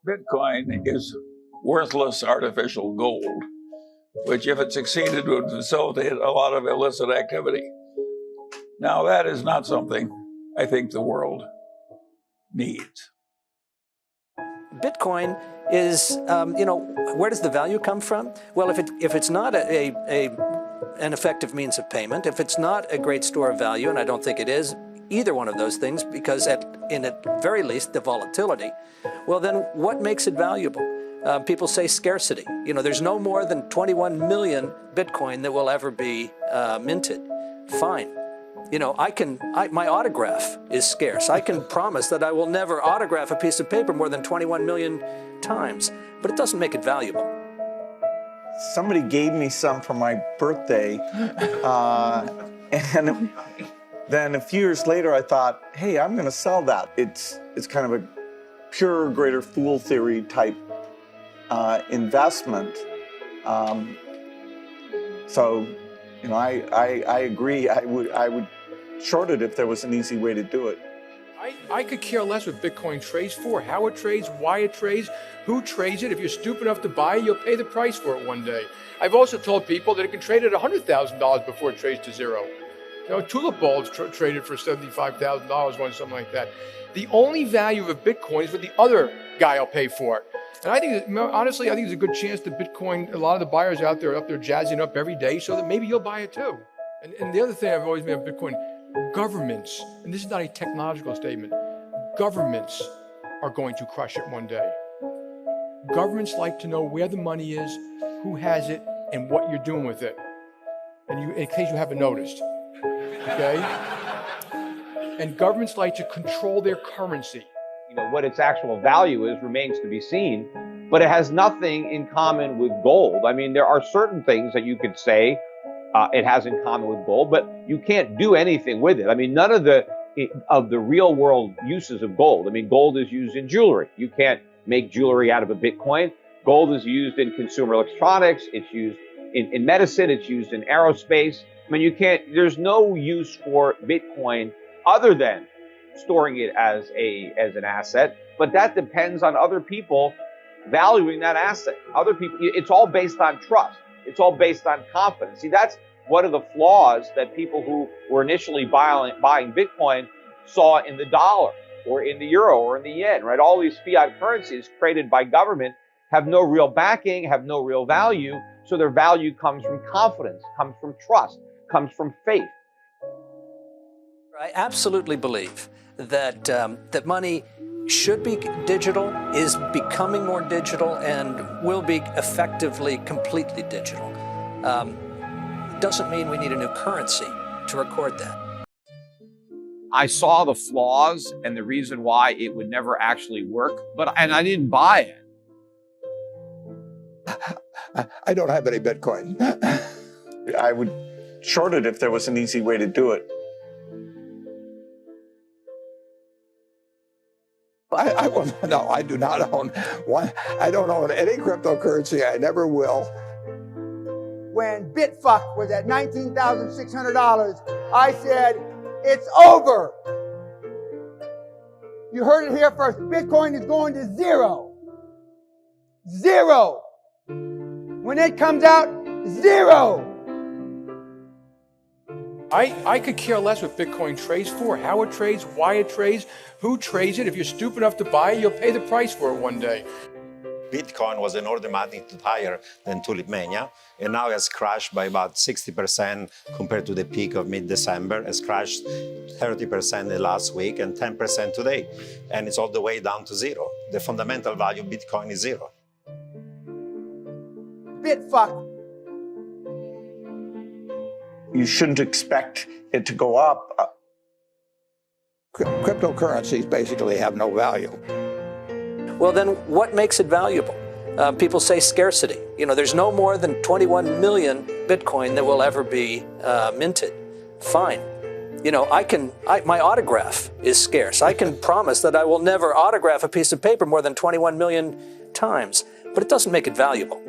Bitcoin is worthless artificial gold, which, if it succeeded, would facilitate a lot of illicit activity. Now, that is not something I think the world needs. Bitcoin is, where does the value come from? Well, if it's not an effective means of payment, if it's not a great store of value, and I don't think it is either one of those things, because at very least the volatility, well then what makes it valuable? People say scarcity. There's no more than 21 million Bitcoin that will ever be minted. Fine. My autograph is scarce. I can promise that I will never autograph a piece of paper more than 21 million times, but it doesn't make it valuable. Somebody gave me some for my birthday, and then a few years later I thought, hey, I'm going to sell that. It's kind of a pure greater fool theory type investment. So, I agree. I would short it if there was an easy way to do it. I could care less what Bitcoin trades for, how it trades, why it trades, who trades it. If you're stupid enough to buy it, you'll pay the price for it one day. I've also told people that it can trade at $100,000 before it trades to zero. Tulip bulbs traded for $75,000 once, something like that. The only value of a Bitcoin is what the other guy will pay for it. And I think, honestly, I think there's a good chance that Bitcoin, a lot of the buyers out there are up there jazzing up every day so that maybe you'll buy it too. And the other thing I've always made of Bitcoin, governments, and this is not a technological statement, governments are going to crush it one day. Governments like to know where the money is, who has it, and what you're doing with it. And in case you haven't noticed, okay? And governments like to control their currency. What its actual value is remains to be seen, but it has nothing in common with gold. I mean, there are certain things that you could say it has in common with gold, but you can't do anything with it. I mean, none of the real world uses of gold. I mean, gold is used in jewelry. You can't make jewelry out of a Bitcoin. Gold is used in consumer electronics. It's used in medicine. It's used in aerospace. I mean, there's no use for Bitcoin other than storing it as an asset, but that depends on other people valuing that asset. Other people, it's all based on trust. It's all based on confidence. See, that's one of the flaws that people who were initially buying Bitcoin saw in the dollar or in the euro or in the yen, right? All these fiat currencies created by government have no real backing, have no real value. So their value comes from confidence, comes from trust, comes from faith. I absolutely believe that that money should be digital, is becoming more digital, and will be effectively completely digital. Doesn't mean we need a new currency to record that. I saw the flaws and the reason why it would never actually work, and I didn't buy it. I don't have any Bitcoin. I would short it if there was an easy way to do it. No, I do not own one. I don't own any cryptocurrency. I never will. When Bitfuck was at $19,600, I said, it's over. You heard it here first. Bitcoin is going to zero. Zero. When it comes out, zero. I could care less what Bitcoin trades for, how it trades, why it trades, who trades it. If you're stupid enough to buy it, you'll pay the price for it one day. Bitcoin was an order of magnitude higher than Tulip Mania, and now has crashed by about 60% compared to the peak of mid-December. Has crashed 30% the last week and 10% today, and it's all the way down to zero. The fundamental value of Bitcoin is zero. Bitfuck. You shouldn't expect it to go up. Cryptocurrencies basically have no value. Well, then what makes it valuable? People say scarcity. There's no more than 21 million Bitcoin that will ever be minted. Fine. My autograph is scarce. I can promise that I will never autograph a piece of paper more than 21 million times, but it doesn't make it valuable.